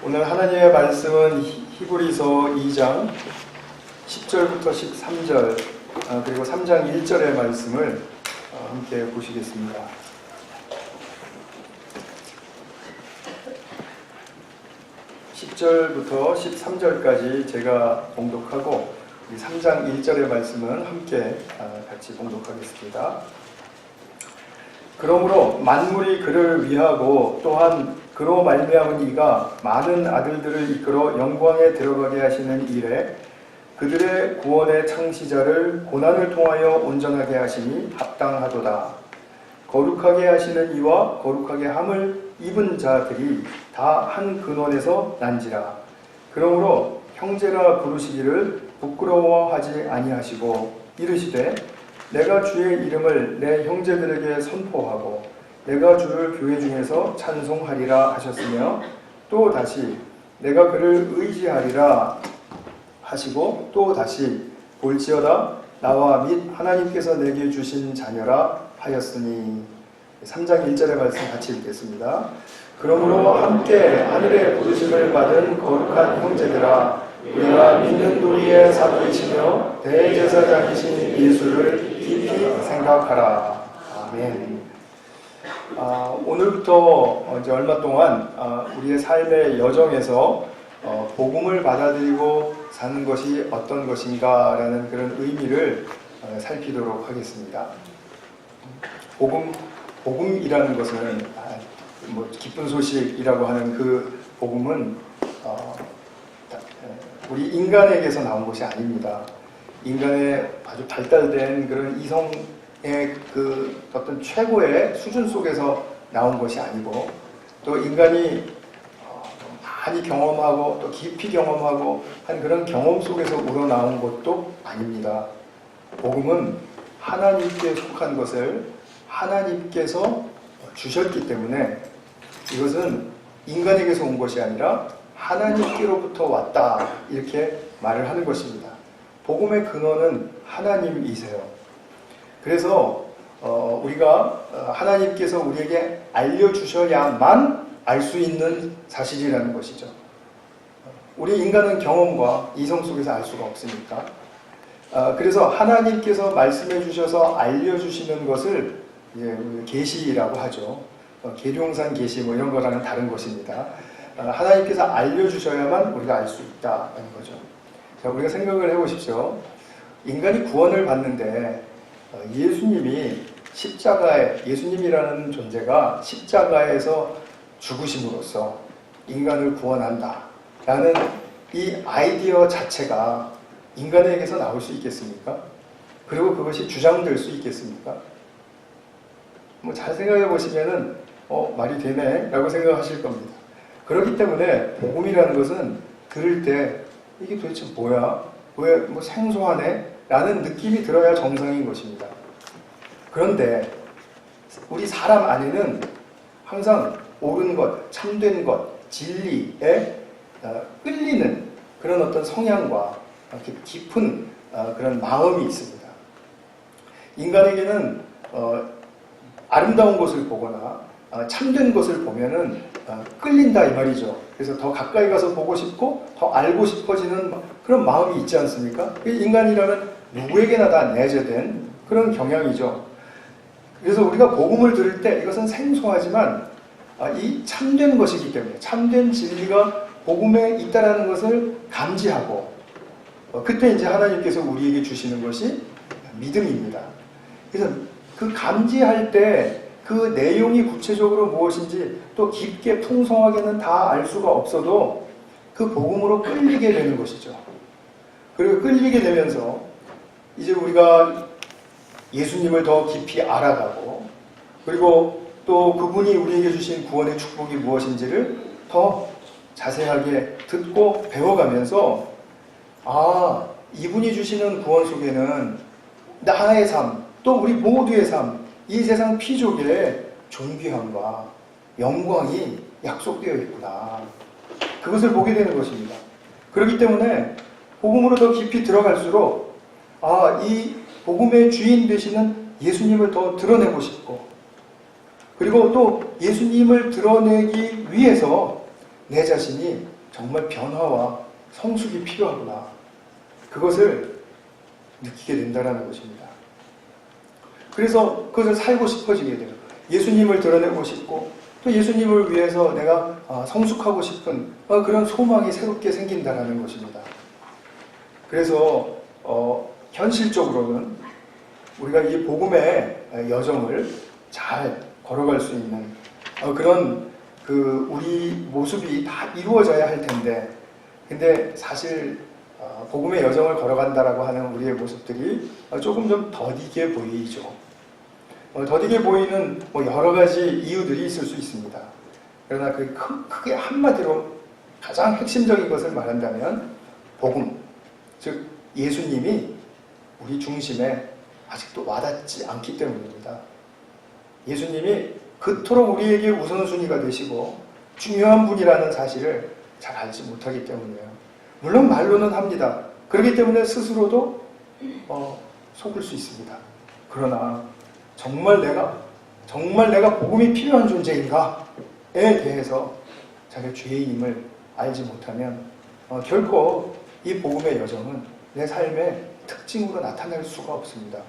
오늘 하나님의 말씀은 히브리서 2장 10절부터 13절 그리고 3장 1절의 말씀을 함께 보시겠습니다. 10절부터 13절까지 제가 봉독하고 3장 1절의 말씀은 함께 같이 봉독하겠습니다. 그러므로 만물이 그를 위하고 또한 그로 말미암은 이가 많은 아들들을 이끌어 영광에 들어가게 하시는 일에 그들의 구원의 창시자를 고난을 통하여 온전하게 하시니 합당하도다. 거룩하게 하시는 이와 거룩하게 함을 입은 자들이 다 한 근원에서 난지라. 그러므로 형제라 부르시기를 부끄러워하지 아니하시고 이르시되 내가 주의 이름을 내 형제들에게 선포하고 내가 주를 교회 중에서 찬송하리라 하셨으며 또 다시 내가 그를 의지하리라 하시고 또 다시 볼지어다 나와 및 하나님께서 내게 주신 자녀라 하였으니. 3장 1절의 말씀 같이 읽겠습니다. 그러므로 함께 하늘의 부르심을 받은 거룩한 형제들아 우리가 믿는 도리의 사도이시며 대제사장이신 예수를 깊이 생각하라. 아멘. 오늘부터 이제 얼마 동안 우리의 삶의 여정에서 복음을 받아들이고 사는 것이 어떤 것인가라는 그런 의미를 살피도록 하겠습니다. 복음이라는 것은 기쁜 소식이라고 하는 그 복음은 우리 인간에게서 나온 것이 아닙니다. 인간의 아주 발달된 그런 이성의 그 어떤 최고의 수준 속에서 나온 것이 아니고 또 인간이 많이 경험하고 또 깊이 경험하고 한 그런 경험 속에서 우러나온 것도 아닙니다. 복음은 하나님께 속한 것을 하나님께서 주셨기 때문에 이것은 인간에게서 온 것이 아니라 하나님께로부터 왔다 이렇게 말을 하는 것입니다. 복음의 근원은 하나님이세요. 그래서 우리가 하나님께서 우리에게 알려주셔야만 알 수 있는 사실이라는 것이죠. 우리 인간은 경험과 이성 속에서 알 수가 없으니까. 그래서 하나님께서 말씀해 주셔서 알려주시는 것을 계시라고 하죠. 계룡산 계시 이런 거랑은 다른 것입니다. 하나님께서 알려주셔야만 우리가 알 수 있다는 거죠. 자, 우리가 생각을 해보십시오. 인간이 구원을 받는데 예수님이 예수님이라는 존재가 십자가에서 죽으심으로써 인간을 구원한다 라는 이 아이디어 자체가 인간에게서 나올 수 있겠습니까? 그리고 그것이 주장될 수 있겠습니까? 잘 생각해 보시면은 말이 되네 라고 생각하실 겁니다. 그렇기 때문에 복음이라는 것은 들을 때 이게 도대체 뭐야? 왜 생소하네? 라는 느낌이 들어야 정상인 것입니다. 그런데 우리 사람 안에는 항상 옳은 것, 참된 것, 진리에 끌리는 그런 어떤 성향과 깊은 그런 마음이 있습니다. 인간에게는 아름다운 것을 보거나 참된 것을 보면은 끌린다 이 말이죠. 그래서 더 가까이 가서 보고 싶고 더 알고 싶어지는 그런 마음이 있지 않습니까? 인간이라면 누구에게나 다 내재된 그런 경향이죠. 그래서 우리가 복음을 들을 때 이것은 생소하지만 이 참된 것이기 때문에 참된 진리가 복음에 있다라는 것을 감지하고 그때 이제 하나님께서 우리에게 주시는 것이 믿음입니다. 그래서 그 감지할 때 그 내용이 구체적으로 무엇인지 또 깊게 풍성하게는 다 알 수가 없어도 그 복음으로 끌리게 되는 것이죠. 그리고 끌리게 되면서 이제 우리가 예수님을 더 깊이 알아가고 그리고 또 그분이 우리에게 주신 구원의 축복이 무엇인지를 더 자세하게 듣고 배워가면서 이분이 주시는 구원 속에는 나의 삶, 또 우리 모두의 삶, 이 세상 피족의 존귀함과 영광이 약속되어 있구나. 그것을 보게 되는 것입니다. 그렇기 때문에 복음으로 더 깊이 들어갈수록 이 복음의 주인 되시는 예수님을 더 드러내고 싶고 그리고 또 예수님을 드러내기 위해서 내 자신이 정말 변화와 성숙이 필요하구나. 그것을 느끼게 된다는 것입니다. 그래서 그것을 살고 싶어지게 돼요. 예수님을 드러내고 싶고 또 예수님을 위해서 내가 성숙하고 싶은 그런 소망이 새롭게 생긴다는 것입니다. 그래서 현실적으로는 우리가 이 복음의 여정을 잘 걸어갈 수 있는 그런 우리 모습이 다 이루어져야 할 텐데, 근데 사실 복음의 여정을 걸어간다라고 하는 우리의 모습들이 조금 좀 더디게 보이죠. 더디게 보이는 여러 가지 이유들이 있을 수 있습니다. 그러나 크게 한마디로 가장 핵심적인 것을 말한다면 복음, 즉 예수님이 우리 중심에 아직도 와닿지 않기 때문입니다. 예수님이 그토록 우리에게 우선순위가 되시고 중요한 분이라는 사실을 잘 알지 못하기 때문이에요. 물론 말로는 합니다. 그렇기 때문에 스스로도 속을 수 있습니다. 그러나 정말 내가 복음이 필요한 존재인가에 대해서 자기 죄인임을 알지 못하면 결코 이 복음의 여정은 내 삶의 특징으로 나타날 수가 없습니다.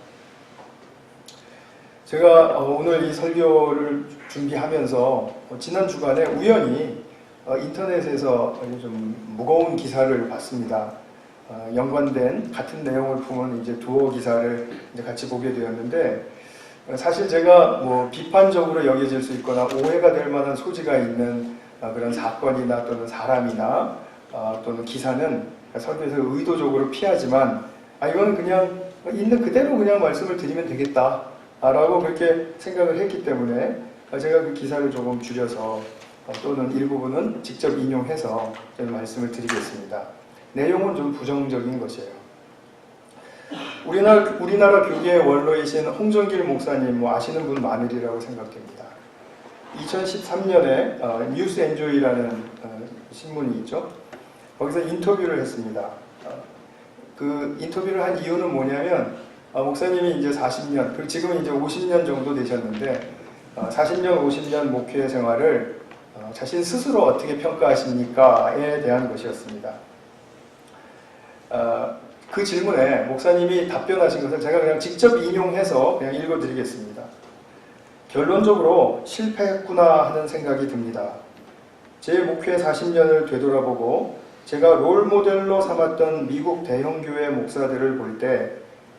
제가 오늘 이 설교를 준비하면서 지난 주간에 우연히 인터넷에서 좀 무거운 기사를 봤습니다. 연관된 같은 내용을 품은 이제 두어 기사를 이제 같이 보게 되었는데, 사실 제가 비판적으로 여겨질 수 있거나 오해가 될 만한 소지가 있는 그런 사건이나 또는 사람이나 또는 기사는 설교에서 의도적으로 피하지만 이건 그냥 있는 그대로 그냥 말씀을 드리면 되겠다 라고 그렇게 생각을 했기 때문에 제가 그 기사를 조금 줄여서 또는 일부분은 직접 인용해서 좀 말씀을 드리겠습니다. 내용은 좀 부정적인 것이에요. 우리나라 교계의 원로이신 홍정길 목사님 아시는 분 많으리라고 생각됩니다. 2013년에 뉴스 엔조이라는 신문이 있죠. 거기서 인터뷰를 했습니다. 그 인터뷰를 한 이유는 뭐냐면 목사님이 이제 40년, 그리고 지금은 이제 50년 정도 되셨는데 40년, 50년 목회 생활을 자신 스스로 어떻게 평가하십니까?에 대한 것이었습니다. 그 질문에 목사님이 답변하신 것을 제가 그냥 직접 인용해서 그냥 읽어드리겠습니다. 결론적으로 실패했구나 하는 생각이 듭니다. 제 목회 40년을 되돌아보고 제가 롤모델로 삼았던 미국 대형교회 목사들을 볼 때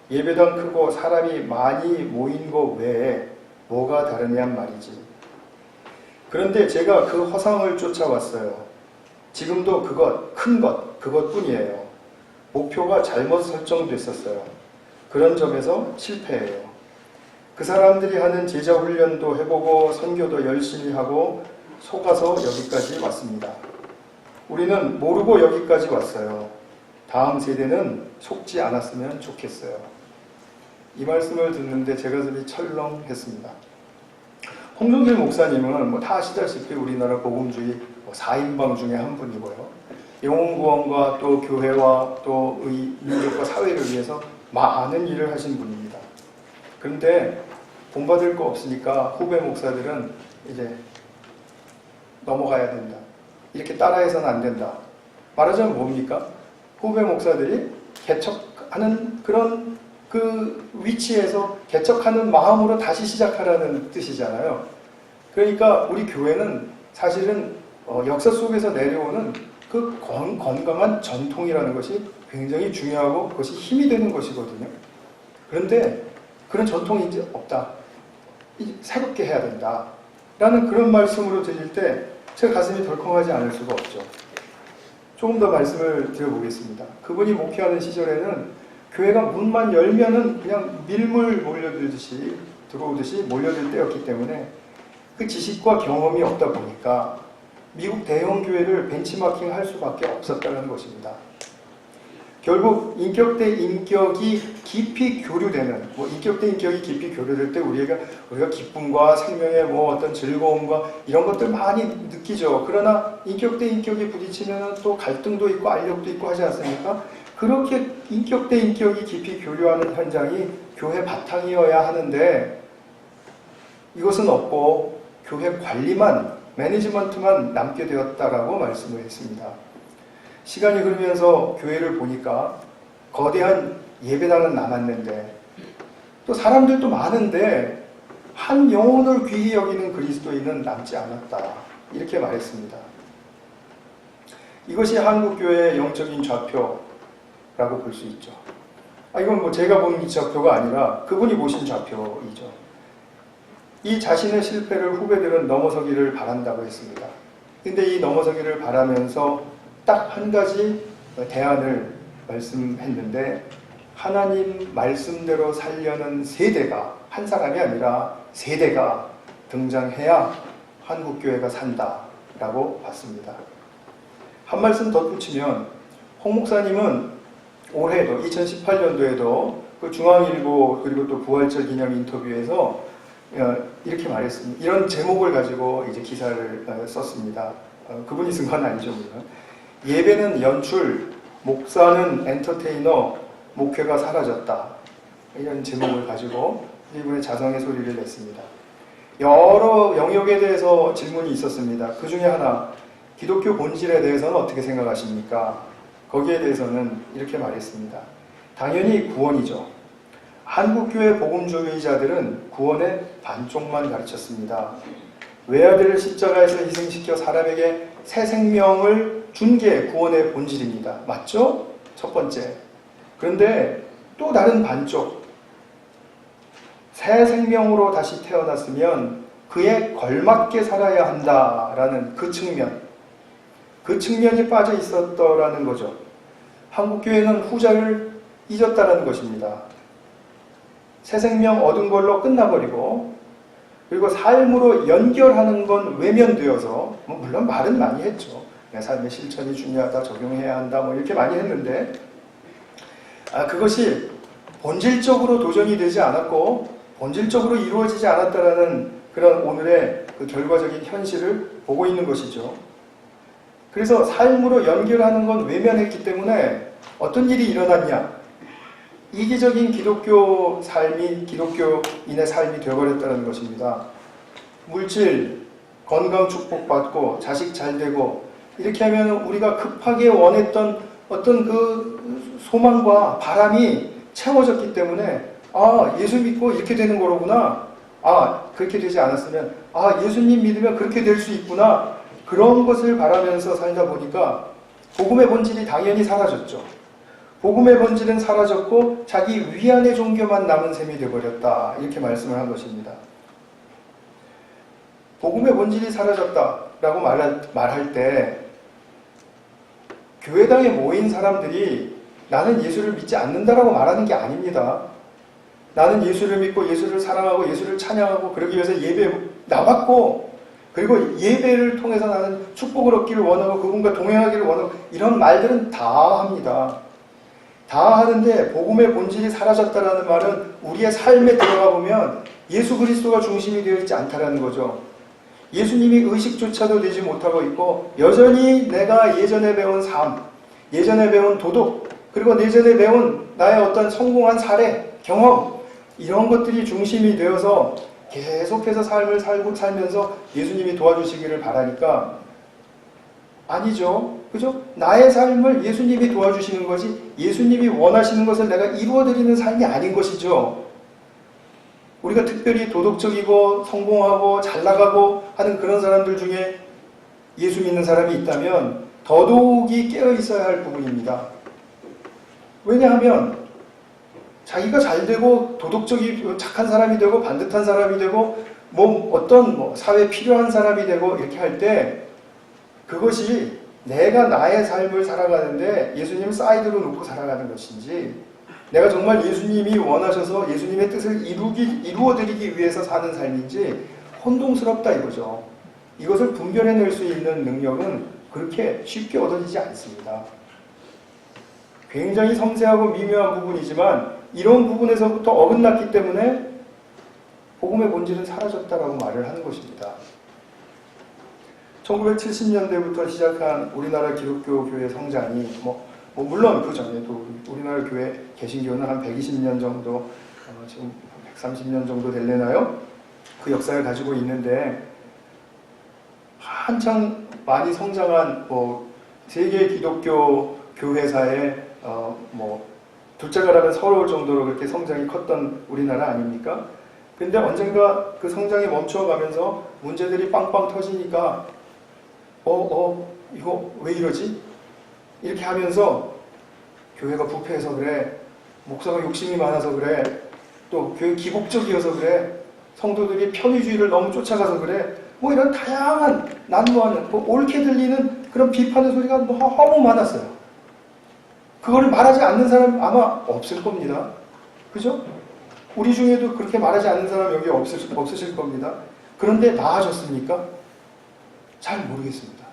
예배당 크고 사람이 많이 모인 것 외에 뭐가 다르냔 말이지. 그런데 제가 그 허상을 쫓아왔어요. 지금도 큰 것, 그것뿐이에요. 목표가 잘못 설정됐었어요. 그런 점에서 실패해요. 그 사람들이 하는 제자 훈련도 해보고 선교도 열심히 하고 속아서 여기까지 왔습니다. 우리는 모르고 여기까지 왔어요. 다음 세대는 속지 않았으면 좋겠어요. 이 말씀을 듣는데 제 가슴이 철렁했습니다. 홍정길 목사님은 다 아시다시피 우리나라 복음주의 4인방 중에 한 분이고요. 영혼구원과 또 교회와 또 민족과 사회를 위해서 많은 일을 하신 분입니다. 그런데 본받을 거 없으니까 후배 목사들은 이제 넘어가야 된다. 이렇게 따라해서는 안 된다. 말하자면 뭡니까? 후배 목사들이 개척하는 그런 그 위치에서 개척하는 마음으로 다시 시작하라는 뜻이잖아요. 그러니까 우리 교회는 사실은 역사 속에서 내려오는 그 건강한 전통이라는 것이 굉장히 중요하고 그것이 힘이 되는 것이거든요. 그런데 그런 전통이 이제 없다. 이제 새롭게 해야 된다. 라는 그런 말씀으로 들릴 때 제 가슴이 덜컹하지 않을 수가 없죠. 조금 더 말씀을 드려보겠습니다. 그분이 목회하는 시절에는 교회가 문만 열면은 그냥 밀물 들어오듯이 몰려들 때였기 때문에 그 지식과 경험이 없다 보니까 미국 대형 교회를 벤치마킹 할 수밖에 없었다는 것입니다. 결국 인격 대 인격이 깊이 교류되는, 인격 대 인격이 깊이 교류될 때 우리가 기쁨과 생명의 어떤 즐거움과 이런 것들 많이 느끼죠. 그러나 인격 대 인격이 부딪히면 또 갈등도 있고 알력도 있고 하지 않습니까? 그렇게 인격 대 인격이 깊이 교류하는 현장이 교회 바탕이어야 하는데 이것은 없고 교회 관리만 매니지먼트만 남게 되었다라고 말씀을 했습니다. 시간이 흐르면서 교회를 보니까 거대한 예배당은 남았는데 또 사람들도 많은데 한 영혼을 귀히 여기는 그리스도인은 남지 않았다. 이렇게 말했습니다. 이것이 한국교회의 영적인 좌표라고 볼 수 있죠. 이건 뭐 제가 보는 좌표가 아니라 그분이 보신 좌표이죠. 이 자신의 실패를 후배들은 넘어서기를 바란다고 했습니다. 근데 이 넘어서기를 바라면서 딱 한 가지 대안을 말씀했는데 하나님 말씀대로 살려는 세대가 한 사람이 아니라 세대가 등장해야 한국교회가 산다라고 봤습니다. 한 말씀 덧붙이면 홍 목사님은 올해도 2018년도에도 그 중앙일보 그리고 또 부활절 기념 인터뷰에서 이렇게 말했습니다. 이런 제목을 가지고 이제 기사를 썼습니다. 그분이 쓴 건 아니죠, 물론. 예배는 연출, 목사는 엔터테이너, 목회가 사라졌다. 이런 제목을 가지고 이분의 자성의 소리를 냈습니다. 여러 영역에 대해서 질문이 있었습니다. 그 중에 하나, 기독교 본질에 대해서는 어떻게 생각하십니까? 거기에 대해서는 이렇게 말했습니다. 당연히 구원이죠. 한국교회 복음주의자들은 구원의 반쪽만 가르쳤습니다. 외아들을 십자가에서 희생시켜 사람에게 새 생명을 준 게 구원의 본질입니다. 맞죠? 첫 번째. 그런데 또 다른 반쪽. 새 생명으로 다시 태어났으면 그에 걸맞게 살아야 한다라는 그 측면. 그 측면이 빠져 있었더라는 거죠. 한국교회는 후자를 잊었다라는 것입니다. 새 생명 얻은 걸로 끝나버리고 그리고 삶으로 연결하는 건 외면되어서 물론 말은 많이 했죠. 내 삶의 실천이 중요하다, 적용해야 한다 뭐 이렇게 많이 했는데 그것이 본질적으로 도전이 되지 않았고 본질적으로 이루어지지 않았다라는 그런 오늘의 그 결과적인 현실을 보고 있는 것이죠. 그래서 삶으로 연결하는 건 외면했기 때문에 어떤 일이 일어났냐? 이기적인 기독교 삶이 기독교인의 삶이 되어버렸다는 것입니다. 물질, 건강 축복받고 자식 잘 되고 이렇게 하면 우리가 급하게 원했던 어떤 그 소망과 바람이 채워졌기 때문에 예수 믿고 이렇게 되는 거로구나. 그렇게 되지 않았으면 예수님 믿으면 그렇게 될 수 있구나. 그런 것을 바라면서 살다 보니까 복음의 본질이 당연히 사라졌죠. 복음의 본질은 사라졌고 자기 위안의 종교만 남은 셈이 되어버렸다. 이렇게 말씀을 한 것입니다. 복음의 본질이 사라졌다라고 말할 때 교회당에 모인 사람들이 나는 예수를 믿지 않는다라고 말하는 게 아닙니다. 나는 예수를 믿고 예수를 사랑하고 예수를 찬양하고 그러기 위해서 예배에 나왔고 그리고 예배를 통해서 나는 축복을 얻기를 원하고 그분과 동행하기를 원하고 이런 말들은 다 합니다. 다 하는데 복음의 본질이 사라졌다라는 말은 우리의 삶에 들어가 보면 예수 그리스도가 중심이 되어 있지 않다라는 거죠. 예수님이 의식조차도 되지 못하고 있고 여전히 내가 예전에 배운 삶, 예전에 배운 도덕, 그리고 예전에 배운 나의 어떤 성공한 사례, 경험 이런 것들이 중심이 되어서 계속해서 삶을 살면서 예수님이 도와주시기를 바라니까 아니죠. 그죠? 나의 삶을 예수님이 도와주시는 것이 예수님이 원하시는 것을 내가 이루어드리는 삶이 아닌 것이죠. 우리가 특별히 도덕적이고 성공하고 잘나가고 하는 그런 사람들 중에 예수 믿는 사람이 있다면 더더욱이 깨어 있어야 할 부분입니다. 왜냐하면 자기가 잘되고 도덕적이고 착한 사람이 되고 반듯한 사람이 되고 어떤 사회에 필요한 사람이 되고 이렇게 할 때 그것이 내가 나의 삶을 살아가는데 예수님 사이드로 놓고 살아가는 것인지 내가 정말 예수님이 원하셔서 예수님의 뜻을 이루어드리기 위해서 사는 삶인지 혼동스럽다 이거죠. 이것을 분별해낼 수 있는 능력은 그렇게 쉽게 얻어지지 않습니다. 굉장히 섬세하고 미묘한 부분이지만 이런 부분에서부터 어긋났기 때문에 복음의 본질은 사라졌다라고 말을 하는 것입니다. 1970년대부터 시작한 우리나라 기독교 교회 성장이 물론 그 전에도 우리나라 교회 개신교는 한 120년 정도 지금 130년 정도 될래나요? 그 역사를 가지고 있는데 한창 많이 성장한 세계 기독교 교회사에 둘째가라면 서러울 정도로 그렇게 성장이 컸던 우리나라 아닙니까? 근데 언젠가 그 성장이 멈춰가면서 문제들이 빵빵 터지니까 이거 왜 이러지? 이렇게 하면서 교회가 부패해서 그래, 목사가 욕심이 많아서 그래, 또 교회 기복적이어서 그래, 성도들이 편의주의를 너무 쫓아가서 그래, 이런 다양한 난무하는 옳게 들리는 그런 비판의 소리가 너무 많았어요. 그거를 말하지 않는 사람 아마 없을 겁니다. 그죠? 우리 중에도 그렇게 말하지 않는 사람 여기 없으실 겁니다. 그런데 나아졌습니까? 잘 모르겠습니다.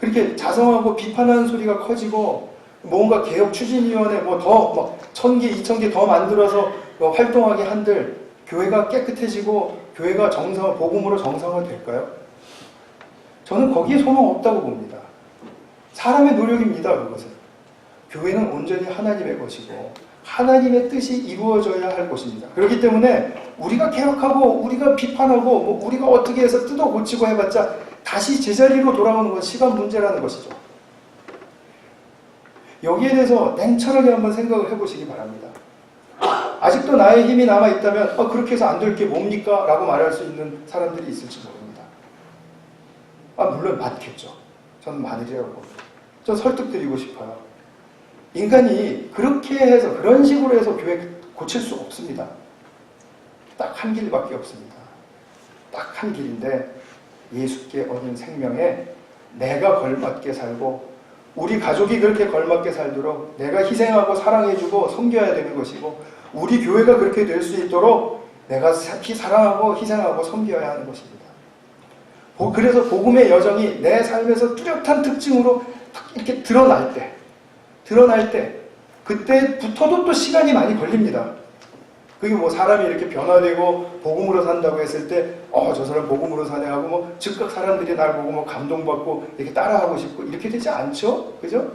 그렇게 자성하고 비판하는 소리가 커지고 뭔가 개혁추진위원회 더 1000개, 2000개 더 만들어서 활동하게 한들 교회가 깨끗해지고 교회가 복음으로 정상화될까요? 저는 거기에 소망 없다고 봅니다. 사람의 노력입니다. 그것은. 교회는 온전히 하나님의 것이고 하나님의 뜻이 이루어져야 할 것입니다. 그렇기 때문에 우리가 개혁하고 우리가 비판하고 우리가 어떻게 해서 뜯어 고치고 해봤자 다시 제자리로 돌아오는 건 시간 문제라는 것이죠. 여기에 대해서 냉철하게 한번 생각을 해보시기 바랍니다. 아직도 나의 힘이 남아있다면 그렇게 해서 안 될 게 뭡니까? 라고 말할 수 있는 사람들이 있을지 모릅니다. 물론 많겠죠. 저는 많으리라고 봅니다. 저 설득드리고 싶어요. 인간이 그렇게 해서 그런 식으로 해서 교회 고칠 수 없습니다. 딱 한 길밖에 없습니다. 딱 한 길인데 예수께 얻은 생명에 내가 걸맞게 살고 우리 가족이 그렇게 걸맞게 살도록 내가 희생하고 사랑해주고 섬겨야 되는 것이고 우리 교회가 그렇게 될 수 있도록 내가 사랑하고 희생하고 섬겨야 하는 것입니다. 그래서 복음의 여정이 내 삶에서 뚜렷한 특징으로 이렇게 드러날 때 그때부터도 또 시간이 많이 걸립니다. 그게 사람이 이렇게 변화되고 복음으로 산다고 했을 때 저 사람 복음으로 사네 하고 즉각 사람들이 날 보고 감동받고 이렇게 따라하고 싶고 이렇게 되지 않죠? 그죠?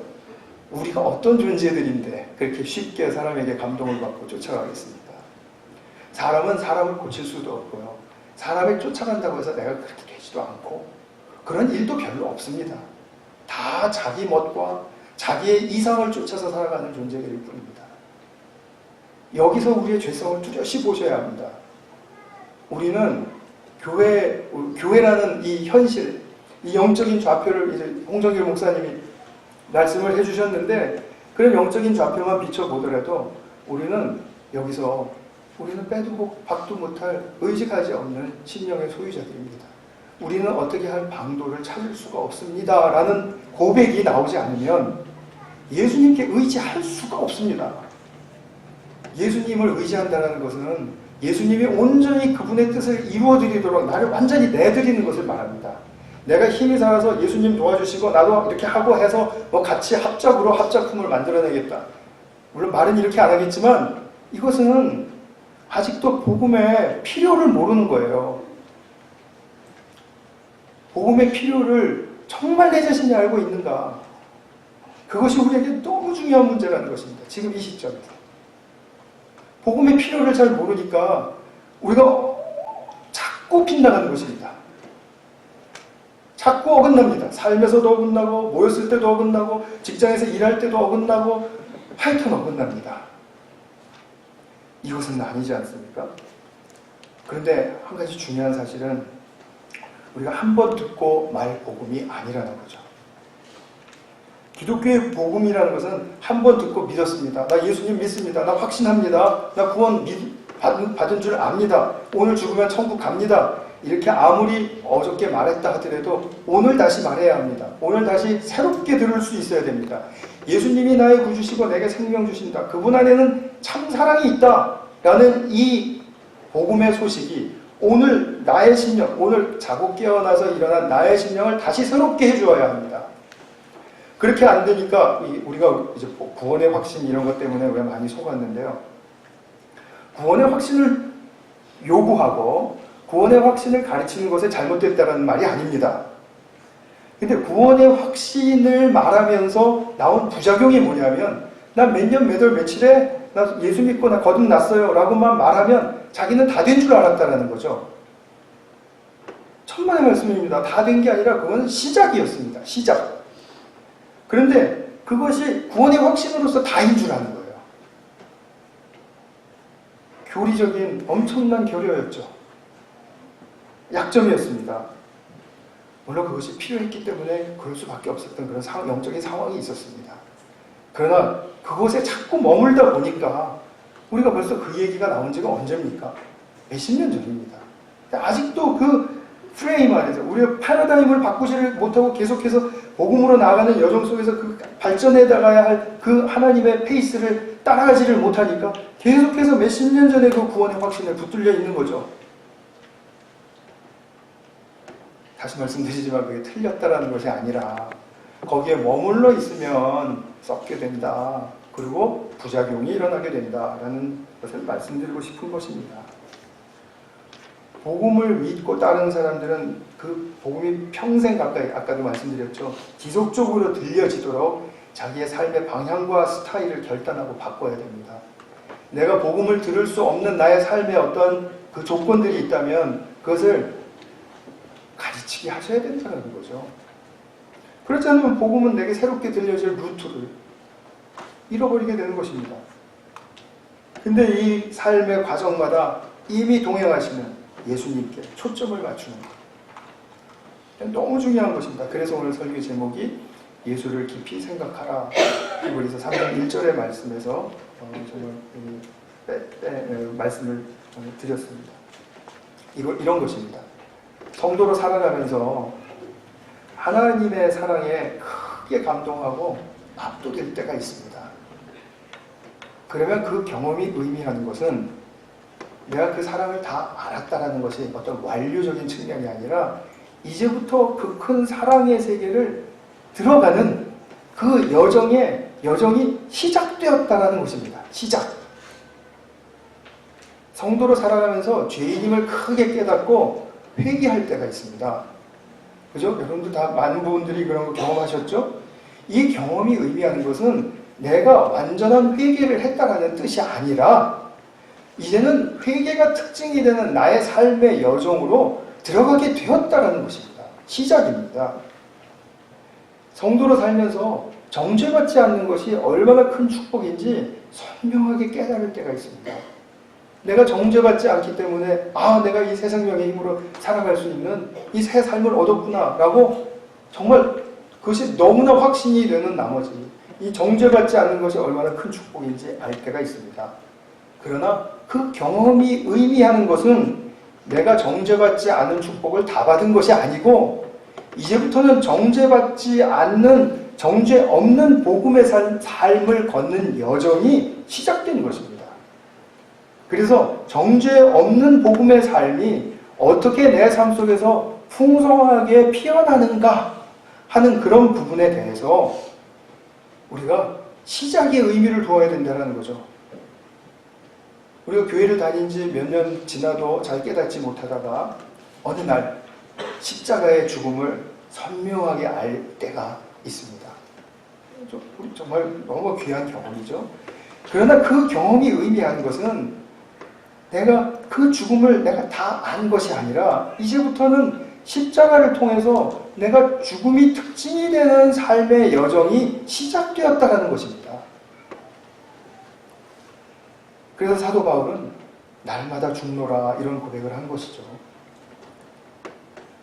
우리가 어떤 존재들인데 그렇게 쉽게 사람에게 감동을 받고 쫓아가겠습니까? 사람은 사람을 고칠 수도 없고요. 사람을 쫓아간다고 해서 내가 그렇게 되지도 않고 그런 일도 별로 없습니다. 다 자기 멋과 자기의 이상을 쫓아서 살아가는 존재들일 뿐입니다. 여기서 우리의 죄성을 뚜렷이 보셔야 합니다. 우리는 교회라는 이 현실, 이 영적인 좌표를 이제 홍정길 목사님이 말씀을 해주셨는데 그런 영적인 좌표만 비춰보더라도 우리는 여기서 우리는 빼도 박도 못할 의식하지 없는 심령의 소유자들입니다. 우리는 어떻게 할 방도를 찾을 수가 없습니다. 라는 고백이 나오지 않으면 예수님께 의지할 수가 없습니다. 예수님을 의지한다는 것은 예수님이 온전히 그분의 뜻을 이루어드리도록 나를 완전히 내드리는 것을 말합니다. 내가 힘이 살아서 예수님 도와주시고 나도 이렇게 하고 해서 같이 합작품을 만들어내겠다. 물론 말은 이렇게 안 하겠지만 이것은 아직도 복음의 필요를 모르는 거예요. 복음의 필요를 정말 내 자신이 알고 있는가? 그것이 우리에게 너무 중요한 문제라는 것입니다. 지금 이 시점에서. 복음의 필요를 잘 모르니까 우리가 자꾸 빗나가는 것입니다. 자꾸 어긋납니다. 삶에서도 어긋나고 모였을 때도 어긋나고 직장에서 일할 때도 어긋나고 하여튼 어긋납니다. 이것은 아니지 않습니까? 그런데 한 가지 중요한 사실은 우리가 한 번 듣고 말 복음이 아니라는 거죠. 기독교의 복음이라는 것은 한 번 듣고 믿었습니다. 나 예수님 믿습니다. 나 확신합니다. 나 구원 받은 줄 압니다. 오늘 죽으면 천국 갑니다. 이렇게 아무리 어저께 말했다 하더라도 오늘 다시 말해야 합니다. 오늘 다시 새롭게 들을 수 있어야 됩니다. 예수님이 나의 구주시고 내게 생명 주신다. 그분 안에는 참 사랑이 있다. 라는 이 복음의 소식이 오늘 나의 심령, 오늘 자고 깨어나서 일어난 나의 심령을 다시 새롭게 해주어야 합니다. 그렇게 안 되니까 우리가 이제 구원의 확신 이런 것 때문에 우리가 많이 속았는데요. 구원의 확신을 요구하고 구원의 확신을 가르치는 것에 잘못됐다는 말이 아닙니다. 근데 구원의 확신을 말하면서 나온 부작용이 뭐냐면 나 몇 년 몇 월 며칠에 나 예수 믿고 나 거듭났어요 라고만 말하면 자기는 다 된 줄 알았다는 거죠. 천만의 말씀입니다. 다 된 게 아니라 그건 시작이었습니다. 시작. 그런데 그것이 구원의 확신으로서 다인 줄 아는 거예요. 교리적인 엄청난 결여였죠. 약점이었습니다. 물론 그것이 필요했기 때문에 그럴 수밖에 없었던 그런 영적인 상황이 있었습니다. 그러나 그곳에 자꾸 머물다 보니까 우리가 벌써 그 얘기가 나온 지가 언제입니까? 몇십 년 전입니다. 아직도 그 프레임 안에서 우리가 패러다임을 바꾸지를 못하고 계속해서 복음으로 나아가는 여정 속에서 그 발전해 나가야 할 그 하나님의 페이스를 따라가지를 못하니까 계속해서 몇십 년 전에 그 구원의 확신에 붙들려 있는 거죠. 다시 말씀드리지만 그게 틀렸다라는 것이 아니라 거기에 머물러 있으면 썩게 된다. 그리고 부작용이 일어나게 된다라는 것을 말씀드리고 싶은 것입니다. 복음을 믿고 따르는 사람들은 그 복음이 평생 가까이, 아까도 말씀드렸죠. 지속적으로 들려지도록 자기의 삶의 방향과 스타일을 결단하고 바꿔야 됩니다. 내가 복음을 들을 수 없는 나의 삶에 어떤 그 조건들이 있다면 그것을 가르치게 하셔야 된다는 거죠. 그렇지 않으면 복음은 내게 새롭게 들려질 루트를 잃어버리게 되는 것입니다. 근데 이 삶의 과정마다 이미 동행하시는 예수님께 초점을 맞추는 것. 너무 중요한 것입니다. 그래서 오늘 설교 제목이 예수를 깊이 생각하라. 히브리서 3장 1절의 말씀에서 정말 말씀을 드렸습니다. 이런 것입니다. 성도로 살아가면서 하나님의 사랑에 크게 감동하고 압도될 때가 있습니다. 그러면 그 경험이 의미하는 것은 내가 그 사랑을 다 알았다라는 것이 어떤 완료적인 측면이 아니라 이제부터 그 큰 사랑의 세계를 들어가는 그 여정이 시작되었다라는 것입니다. 시작. 성도로 살아가면서 죄인임을 크게 깨닫고 회개할 때가 있습니다. 그죠? 여러분들 다 많은 분들이 그런 거 경험하셨죠? 이 경험이 의미하는 것은 내가 완전한 회개를 했다라는 뜻이 아니라 이제는 회개가 특징이 되는 나의 삶의 여정으로 들어가게 되었다라는 것입니다. 시작입니다. 성도로 살면서 정죄받지 않는 것이 얼마나 큰 축복인지 선명하게 깨달을 때가 있습니다. 내가 정죄받지 않기 때문에 내가 이 새 생명의 힘으로 살아갈 수 있는 이 새 삶을 얻었구나 라고 정말 그것이 너무나 확신이 되는 나머지 이 정죄받지 않는 것이 얼마나 큰 축복인지 알 때가 있습니다. 그러나 그 경험이 의미하는 것은 내가 정죄받지 않은 축복을 다 받은 것이 아니고 이제부터는 정죄받지 않는 정죄 없는 복음의 삶을 걷는 여정이 시작된 것입니다. 그래서 정죄 없는 복음의 삶이 어떻게 내 삶 속에서 풍성하게 피어나는가 하는 그런 부분에 대해서 우리가 시작의 의미를 두어야 된다는 거죠. 우리가 교회를 다닌 지 몇 년 지나도 잘 깨닫지 못하다가 어느 날 십자가의 죽음을 선명하게 알 때가 있습니다. 정말 너무 귀한 경험이죠. 그러나 그 경험이 의미하는 것은 내가 그 죽음을 내가 다 안 것이 아니라 이제부터는 십자가를 통해서 내가 죽음이 특징이 되는 삶의 여정이 시작되었다는 것입니다. 그래서 사도 바울은 날마다 죽노라 이런 고백을 한 것이죠.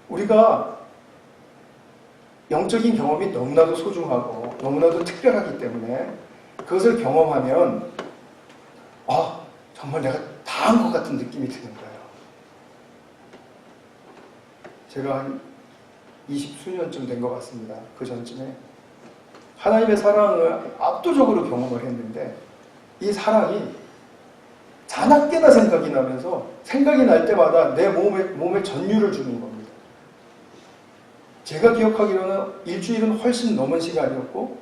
우리가 영적인 경험이 너무나도 소중하고 너무나도 특별하기 때문에 그것을 경험하면 정말 내가 다 한 것 같은 느낌이 드는 거예요. 제가 한 20수년쯤 된 것 같습니다. 그 전쯤에 하나님의 사랑을 압도적으로 경험을 했는데 이 사랑이 자나깨나 생각이 나면서 생각이 날 때마다 내 몸에 전율을 주는 겁니다. 제가 기억하기로는 일주일은 훨씬 넘은 시간이었고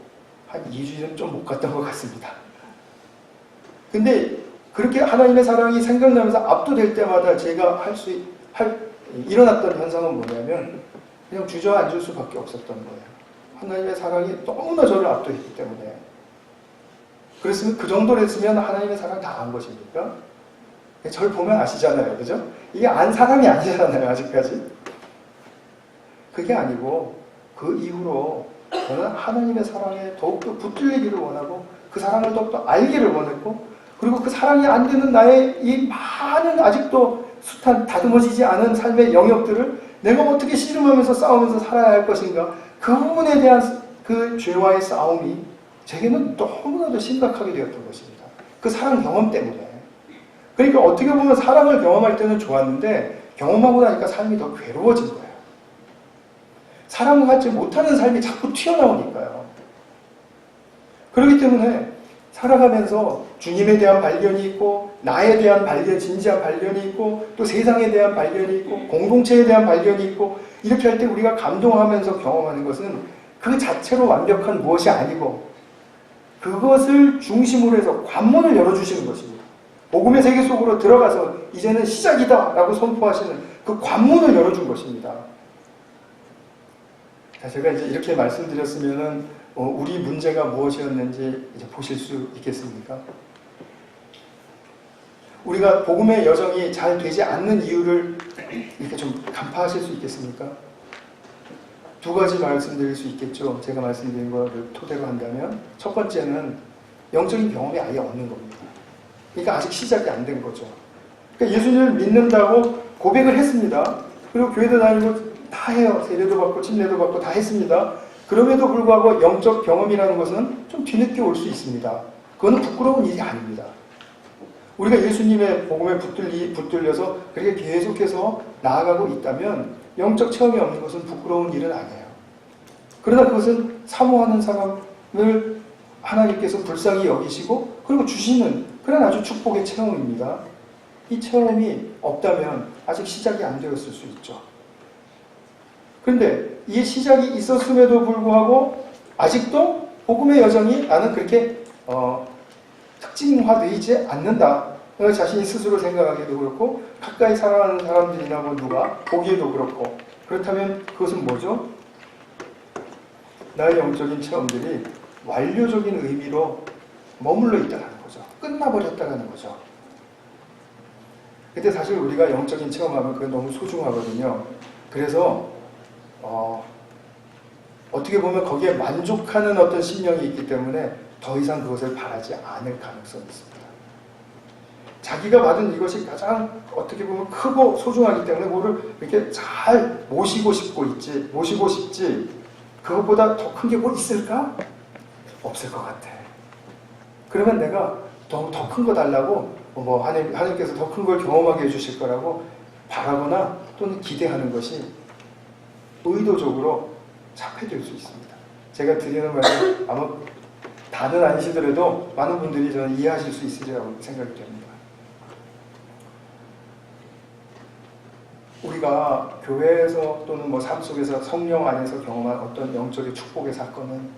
한 2주일은 좀 못 갔던 것 같습니다. 근데 그렇게 하나님의 사랑이 생각나면서 압도될 때마다 제가 일어났던 현상은 뭐냐면 그냥 주저앉을 수밖에 없었던 거예요. 하나님의 사랑이 너무나 저를 압도했기 때문에. 그랬으면 그 정도로 했으면 하나님의 사랑 다 안 것입니까? 저를 보면 아시잖아요. 그죠? 이게 안 사람이 아니잖아요. 아직까지. 그게 아니고 그 이후로 저는 하나님의 사랑에 더욱더 붙들리기를 원하고 그 사랑을 더욱더 알기를 원했고, 그리고 그 사랑이 안 되는 나의 이 많은 아직도 숱한 다듬어지지 않은 삶의 영역들을 내가 어떻게 씨름하면서 싸우면서 살아야 할 것인가, 그 부분에 대한 그 죄와의 싸움이 제게는 너무나도 심각하게 되었던 것입니다. 그 사랑 경험 때문에. 그러니까 어떻게 보면 사랑을 경험할 때는 좋았는데 경험하고 나니까 삶이 더 괴로워진 거예요. 사랑을 갖지 못하는 삶이 자꾸 튀어나오니까요. 그렇기 때문에 살아가면서 주님에 대한 발견이 있고, 나에 대한 발견, 진지한 발견이 있고, 또 세상에 대한 발견이 있고, 공동체에 대한 발견이 있고, 이렇게 할 때 우리가 감동하면서 경험하는 것은 그 자체로 완벽한 무엇이 아니고, 그것을 중심으로 해서 관문을 열어주시는 것입니다. 복음의 세계 속으로 들어가서 이제는 시작이다 라고 선포하시는 그 관문을 열어준 것입니다. 자, 제가 이제 이렇게 말씀드렸으면은 우리 문제가 무엇이었는지 이제 보실 수 있겠습니까? 우리가 복음의 여정이 잘 되지 않는 이유를 이렇게 좀 간파하실 수 있겠습니까? 두 가지 말씀드릴 수 있겠죠. 제가 말씀드린 것을 토대로 한다면, 첫 번째는 영적인 경험이 아예 없는 겁니다. 그러니까 아직 시작이 안 된 거죠. 그러니까 예수님을 믿는다고 고백을 했습니다. 그리고 교회도 다니고 다 해요. 세례도 받고 침례도 받고 다 했습니다. 그럼에도 불구하고 영적 경험이라는 것은 좀 뒤늦게 올 수 있습니다. 그거는 부끄러운 일이 아닙니다. 우리가 예수님의 복음에 붙들려서 그렇게 계속해서 나아가고 있다면 영적 체험이 없는 것은 부끄러운 일은 아니에요. 그러나 그것은 사모하는 사람을 하나님께서 불쌍히 여기시고 그리고 주시는 그런 아주 축복의 체험입니다. 이 체험이 없다면 아직 시작이 안 되었을 수 있죠. 그런데 이 시작이 있었음에도 불구하고 아직도 복음의 여정이 나는 그렇게 특징화되지 않는다. 자신이 스스로 생각하기도 그렇고 가까이 살아가는 사람들이나 뭐 누가 보기에도 그렇고, 그렇다면 그것은 뭐죠? 나의 영적인 체험들이 완료적인 의미로 머물러 있다는 거죠. 끝나버렸다는 거죠. 근데 사실 우리가 영적인 체험하면 그게 너무 소중하거든요. 그래서 어떻게 보면 거기에 만족하는 어떤 심령이 있기 때문에 더 이상 그것을 바라지 않을 가능성이 있습니다. 자기가 받은 이것이 가장 어떻게 보면 크고 소중하기 때문에 그거를 이렇게 잘 모시고 싶지, 그것보다 더 큰 게 뭐 있을까? 없을 것 같아. 그러면 내가 더 큰 거 달라고 하나님께서 더 큰 걸 경험하게 해주실 거라고 바라거나 또는 기대하는 것이 의도적으로 착해질 수 있습니다. 제가 드리는 말씀 아마 다는 아니시더라도 많은 분들이 저는 이해하실 수 있으리라고 생각이 됩니다. 우리가 교회에서 또는 뭐 삶 속에서 성령 안에서 경험한 어떤 영적인 축복의 사건은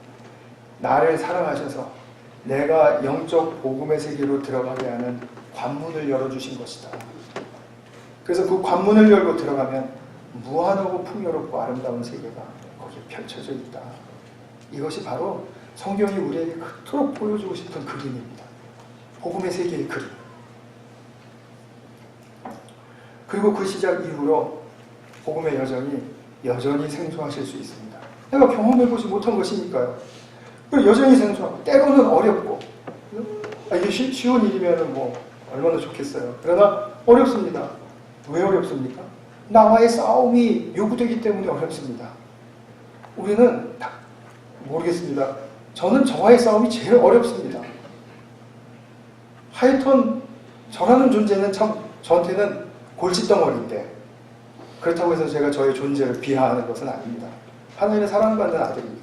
나를 사랑하셔서 내가 영적 복음의 세계로 들어가게 하는 관문을 열어주신 것이다. 그래서 그 관문을 열고 들어가면 무한하고 풍요롭고 아름다운 세계가 거기에 펼쳐져 있다. 이것이 바로 성경이 우리에게 그토록 보여주고 싶은 그림입니다. 복음의 세계의 그림. 그리고 그 시작 이후로 복음의 여정이 여전히 생소하실 수 있습니다. 내가 경험해보지 못한 것이니까요. 그리고 여전히 생소하고 때로는 어렵고, 이게 쉬운 일이면 뭐 얼마나 좋겠어요. 그러나 어렵습니다. 왜 어렵습니까? 나와의 싸움이 요구되기 때문에 어렵습니다. 우리는 모르겠습니다. 저는 저와의 싸움이 제일 어렵습니다. 하여튼 저라는 존재는 참 저한테는 골칫덩어리인데, 그렇다고 해서 제가 저의 존재를 비하하는 것은 아닙니다. 하나님의 사랑받는 아들입니다.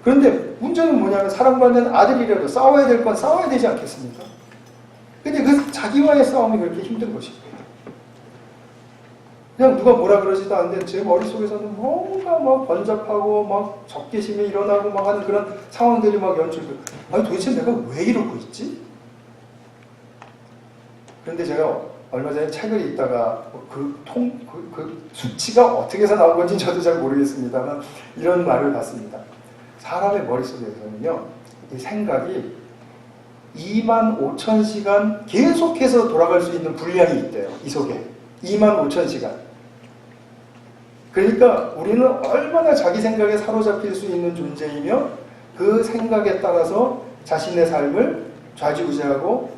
그런데 문제는 뭐냐면 사랑받는 아들이라도 싸워야 될 건 싸워야 되지 않겠습니까? 근데 그 자기와의 싸움이 그렇게 힘든 것입니다. 그냥 누가 뭐라 그러지도 않는데 제 머릿속에서는 뭔가 막 번잡하고 막 적개심이 일어나고 막 하는 그런 상황들이 막 연출돼. 아니 도대체 내가 왜 이러고 있지? 그런데 제가 얼마 전에 책을 읽다가 그 수치가 어떻게 해서 나온 건지 저도 잘 모르겠습니다만 이런 말을 봤습니다. 사람의 머릿속에서는요, 이 생각이 25,000시간 계속해서 돌아갈 수 있는 분량이 있대요. 이 속에 25,000시간. 그러니까 우리는 얼마나 자기 생각에 사로잡힐 수 있는 존재이며 그 생각에 따라서 자신의 삶을 좌지우지하고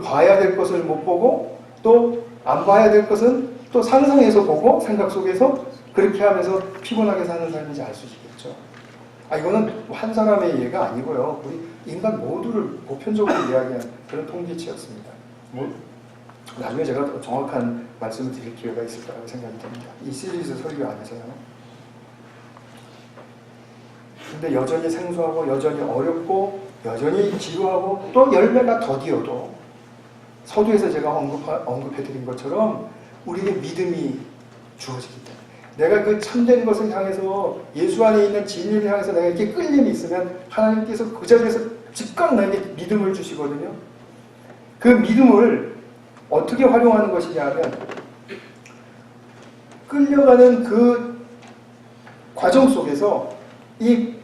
봐야 될 것을 못 보고 또 안 봐야 될 것은 또 상상해서 보고 생각 속에서 그렇게 하면서 피곤하게 사는 삶인지 알 수 있겠죠. 이거는 한 사람의 예가 아니고요. 우리 인간 모두를 보편적으로 이야기한 그런 통계치였습니다. 나중에 제가 더 정확한 말씀을 드릴 기회가 있을 거라고 생각이 됩니다. 이 시리즈 설교 안에서요. 근데 여전히 생소하고 여전히 어렵고 여전히 지루하고 또 열매가 더디어도 서두에서 제가 언급해드린 것처럼 우리에게 믿음이 주어지기 때문에 내가 그 참된 것을 향해서 예수 안에 있는 진리를 향해서 내가 이렇게 끌림이 있으면 하나님께서 그 자리에서 즉각 나에게 믿음을 주시거든요. 그 믿음을 어떻게 활용하는 것이냐 하면 끌려가는 그 과정 속에서 이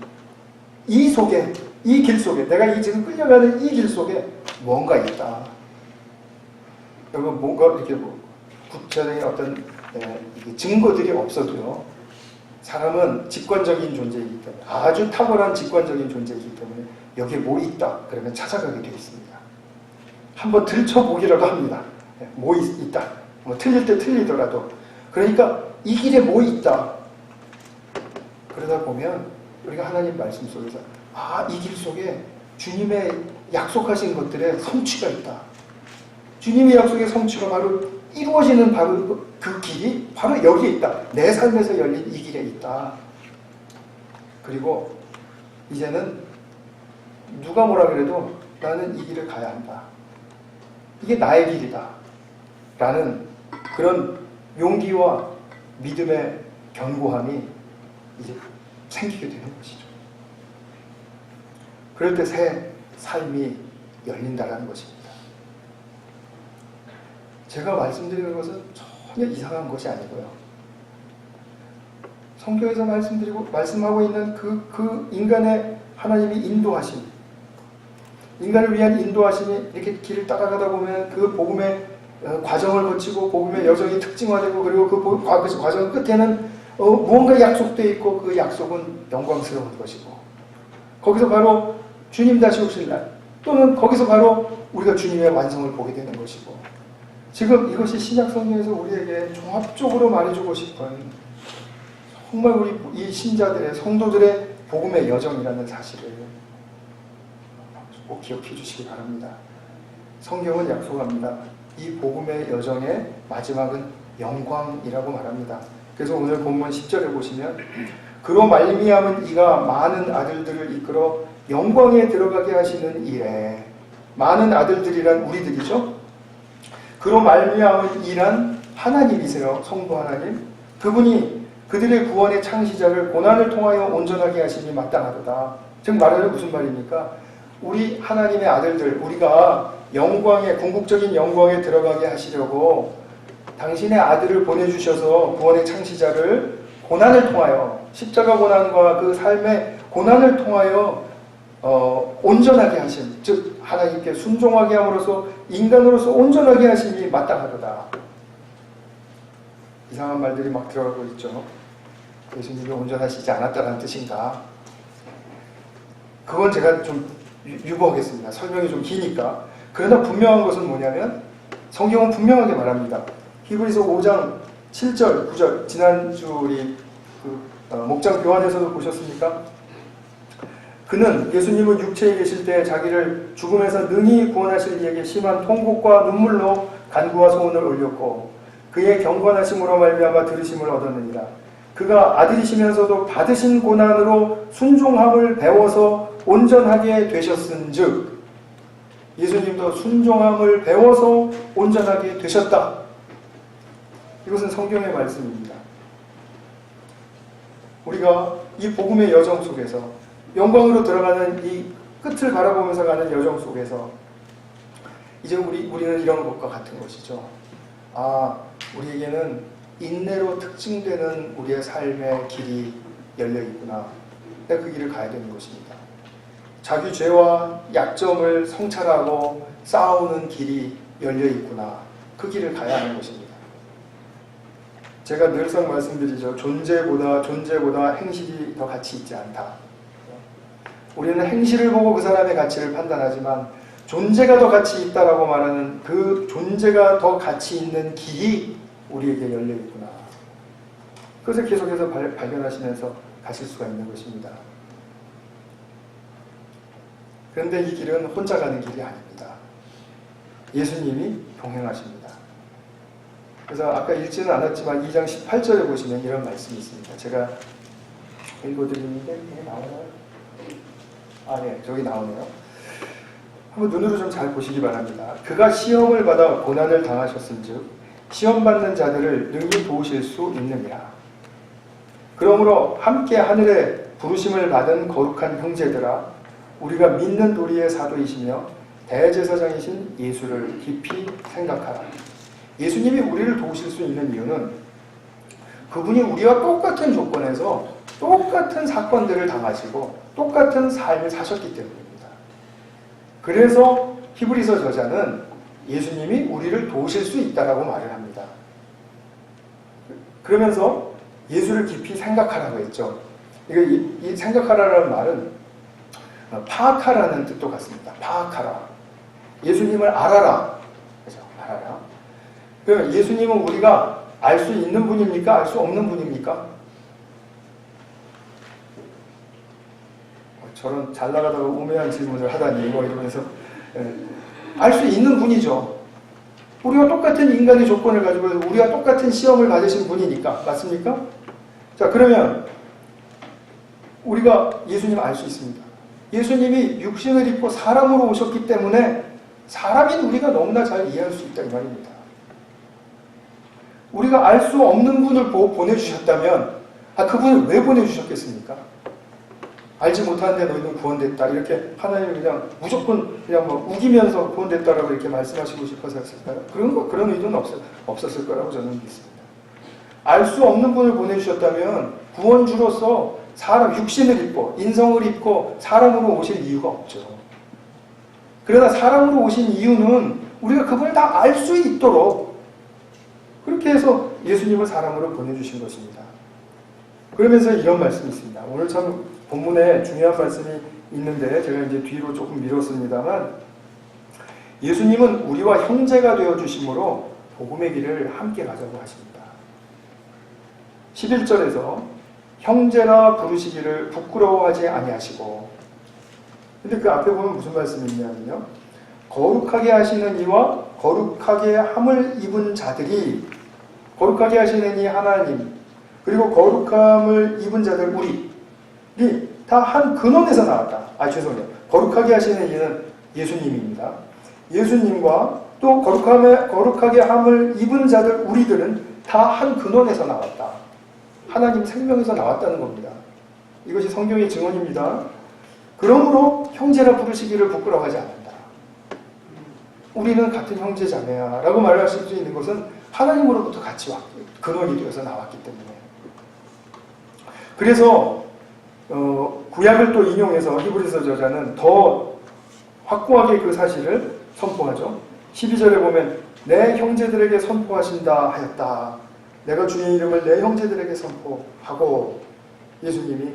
길 속에 내가 지금 끌려가는 이 길 속에 뭔가 있다. 여러분 뭔가 이렇게 구체적인 어떤 증거들이 없어도요. 사람은 직관적인 존재이기 때문에 아주 탁월한 직관적인 존재이기 때문에 여기에 뭐 있다 그러면 찾아가게 되어 있습니다. 한번 들춰보기라도 합니다. 뭐 있다. 뭐 틀릴 때 틀리더라도 그러니까 이 길에 뭐 있다. 그러다 보면 우리가 하나님 말씀 속에서 이 길 속에 주님의 약속하신 것들의 성취가 있다. 주님의 약속의 성취가 바로 이루어지는 바로 그 길이 바로 여기에 있다. 내 삶에서 열린 이 길에 있다. 그리고 이제는 누가 뭐라 그래도 나는 이 길을 가야 한다. 이게 나의 길이다. 라는 그런 용기와 믿음의 견고함이 이제 생기게 되는 것이죠. 그럴 때 새 삶이 열린다는 것입니다. 제가 말씀드리는 것은 전혀 이상한 것이 아니고요. 성경에서 말씀하고 있는 그 인간의 하나님이 인도하심, 인간을 위한 인도하심이 이렇게 길을 따라가다 보면 그 복음의 과정을 거치고 복음의 여정이 특징화되고 그리고 그 과정 끝에는 무언가 약속되어 있고 그 약속은 영광스러운 것이고 거기서 바로 주님 다시 오실 날 또는 거기서 바로 우리가 주님의 완성을 보게 되는 것이고 지금 이것이 신약 성경에서 우리에게 종합적으로 말해주고 싶은 정말 우리 이 신자들의 성도들의 복음의 여정이라는 사실을 꼭 기억해 주시기 바랍니다. 성경은 약속합니다. 이 복음의 여정의 마지막은 영광이라고 말합니다. 그래서 오늘 본문 10절에 보시면 그로 말미암은 이가 많은 아들들을 이끌어 영광에 들어가게 하시는 이래. 많은 아들들이란 우리들이죠. 그로 말미암은 이란 하나님이세요. 성부 하나님. 그분이 그들의 구원의 창시자를 고난을 통하여 온전하게 하심이 마땅하도다. 즉 말하는 무슨 말입니까? 우리 하나님의 아들들, 우리가 궁극적인 영광에 들어가게 하시려고 당신의 아들을 보내주셔서 구원의 창시자를 고난을 통하여 십자가 고난과 그 삶의 고난을 통하여 온전하게 하심, 즉 하나님께 순종하게 함으로써 인간으로서 온전하게 하심이 마땅하도다. 이상한 말들이 막 들어가고 있죠. 예수님이 온전하시지 않았다는 뜻인가? 그건 제가 좀 유보하겠습니다. 설명이 좀 기니까. 그러나 분명한 것은 뭐냐면 성경은 분명하게 말합니다. 히브리서 5장 7절, 9절 지난주 우리 목장 교환에서도 보셨습니까? 그는 예수님은 육체에 계실 때 자기를 죽음에서 능히 구원하실 이에게 심한 통곡과 눈물로 간구와 소원을 올렸고 그의 경건하심으로 말미암아 들으심을 얻었느니라. 그가 아들이시면서도 받으신 고난으로 순종함을 배워서 온전하게 되셨은즉 예수님도 순종함을 배워서 온전하게 되셨다. 이것은 성경의 말씀입니다. 우리가 이 복음의 여정 속에서 영광으로 들어가는 이 끝을 바라보면서 가는 여정 속에서 이제 우리는 이런 것과 같은 것이죠. 우리에게는 인내로 특징되는 우리의 삶의 길이 열려 있구나. 내가 그 길을 가야 되는 것입니다. 자기 죄와 약점을 성찰하고 싸우는 길이 열려 있구나. 그 길을 가야 하는 것입니다. 제가 늘상 말씀드리죠. 존재보다 행실이 더 가치 있지 않다. 우리는 행실을 보고 그 사람의 가치를 판단하지만 존재가 더 가치 있다라고 말하는 그 존재가 더 가치 있는 길이 우리에게 열려 있구나. 그것을 계속해서 발견하시면서 가실 수가 있는 것입니다. 그런데 이 길은 혼자 가는 길이 아닙니다. 예수님이 동행하십니다. 그래서 아까 읽지는 않았지만 2장 18절에 보시면 이런 말씀이 있습니다. 제가 읽어드리는데 이게 나오나요? 네, 저기 나오네요. 한번 눈으로 좀 잘 보시기 바랍니다. 그가 시험을 받아 고난을 당하셨은즉 시험 받는 자들을 능히 도우실 수 있느니라. 그러므로 함께 하늘에 부르심을 받은 거룩한 형제들아, 우리가 믿는 도리의 사도이시며 대제사장이신 예수를 깊이 생각하라. 예수님이 우리를 도우실 수 있는 이유는 그분이 우리와 똑같은 조건에서 똑같은 사건들을 당하시고 똑같은 삶을 사셨기 때문입니다. 그래서 히브리서 저자는 예수님이 우리를 도우실 수 있다라고 말을 합니다. 그러면서 예수를 깊이 생각하라고 했죠. 이 생각하라는 말은 파악하라는 뜻도 같습니다. 파악하라. 예수님을 알아라. 그죠? 알아라. 그럼 예수님은 우리가 알 수 있는 분입니까? 알 수 없는 분입니까? 저런 잘 나가다가 우매한 질문을 하다니 이러면서 알 수 있는 분이죠. 우리와 똑같은 인간의 조건을 가지고 우리와 똑같은 시험을 받으신 분이니까. 맞습니까? 자, 그러면 우리가 예수님을 알 수 있습니다. 예수님이 육신을 입고 사람으로 오셨기 때문에 사람인 우리가 너무나 잘 이해할 수 있다 이 말입니다. 우리가 알 수 없는 분을 보내주셨다면 그분을 왜 보내주셨겠습니까? 알지 못하는데 너희는 구원됐다. 이렇게 하나님이 그냥 무조건 그냥 우기면서 구원됐다라고 이렇게 말씀하시고 싶어서 했을까요? 그런 의도는 없었을 거라고 저는 믿습니다. 알 수 없는 분을 보내주셨다면 구원주로서 사람 육신을 입고 인성을 입고 사람으로 오실 이유가 없죠. 그러나 사람으로 오신 이유는 우리가 그분을 다 알 수 있도록 그렇게 해서 예수님을 사람으로 보내주신 것입니다. 그러면서 이런 말씀이 있습니다. 오늘 참 본문에 중요한 말씀이 있는데 제가 이제 뒤로 조금 미뤘습니다만 예수님은 우리와 형제가 되어주심으로 복음의 길을 함께 가자고 하십니다. 11절에서 형제라 부르시기를 부끄러워하지 아니하시고 근데 그 앞에 보면 무슨 말씀이 있냐면요. 거룩하게 하시는 이와 거룩하게 함을 입은 자들이 거룩하게 하시는 이 하나님 그리고 거룩함을 입은 자들 우리 다 한 근원에서 나왔다. 죄송해요. 거룩하게 하시는 이는 예수님입니다. 예수님과 또 거룩하게 함을 입은 자들 우리들은 다 한 근원에서 나왔다. 하나님 생명에서 나왔다는 겁니다. 이것이 성경의 증언입니다. 그러므로 형제라 부르시기를 부끄러워하지 않는다. 우리는 같은 형제자매야 라고 말하실 수 있는 것은 하나님으로부터 같이 근원이 되어서 나왔기 때문에 그래서 구약을 또 인용해서 히브리서 저자는 더 확고하게 그 사실을 선포하죠. 12절에 보면 내 형제들에게 선포하신다 하였다. 내가 주의 이름을 내 형제들에게 선포하고 예수님이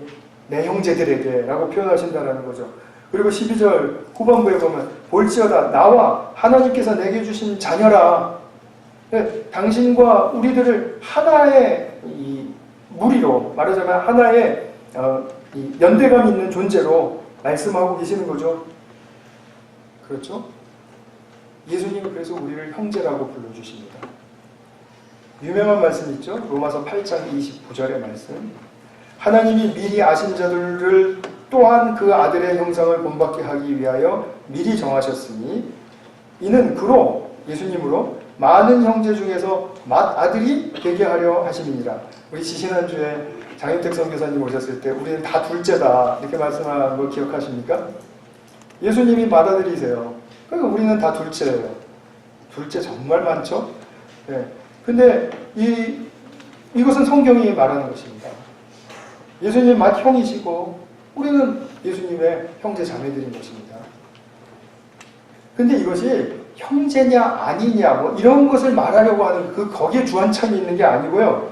내 형제들에게 라고 표현하신다는 거죠. 그리고 12절 후반부에 보면 볼지어다 나와 하나님께서 내게 주신 자녀라. 당신과 우리들을 하나의 이 무리로 말하자면 하나의 이 연대감 있는 존재로 말씀하고 계시는 거죠. 그렇죠? 예수님은 그래서 우리를 형제라고 불러주십니다. 유명한 말씀 있죠? 로마서 8장 29절의 말씀. 하나님이 미리 아신 자들을 또한 그 아들의 형상을 본받게 하기 위하여 미리 정하셨으니 이는 그로 예수님으로 많은 형제 중에서 맏아들이 되게 하려 하심이니라. 우리 지지난주에 장윤택 선교사님 오셨을 때 우리는 다 둘째다 이렇게 말씀한 거 기억하십니까? 예수님이 맏아들이세요. 그러니까 우리는 다 둘째예요. 둘째 정말 많죠? 네. 근데 이것은 성경이 말하는 것입니다. 예수님 맏형이시고 우리는 예수님의 형제 자매들인 것입니다. 근데 이것이 형제냐 아니냐 이런 것을 말하려고 하는 거기에 주안점이 있는 게 아니고요.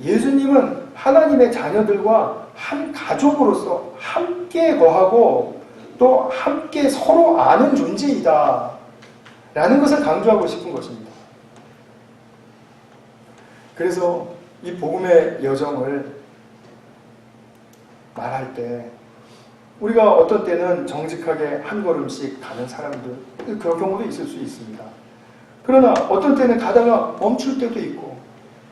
예수님은 하나님의 자녀들과 한 가족으로서 함께 거하고 또 함께 서로 아는 존재이다 라는 것을 강조하고 싶은 것입니다. 그래서 이 복음의 여정을 말할 때 우리가 어떤 때는 정직하게 한 걸음씩 가는 사람들, 그런 경우도 있을 수 있습니다. 그러나 어떤 때는 가다가 멈출 때도 있고,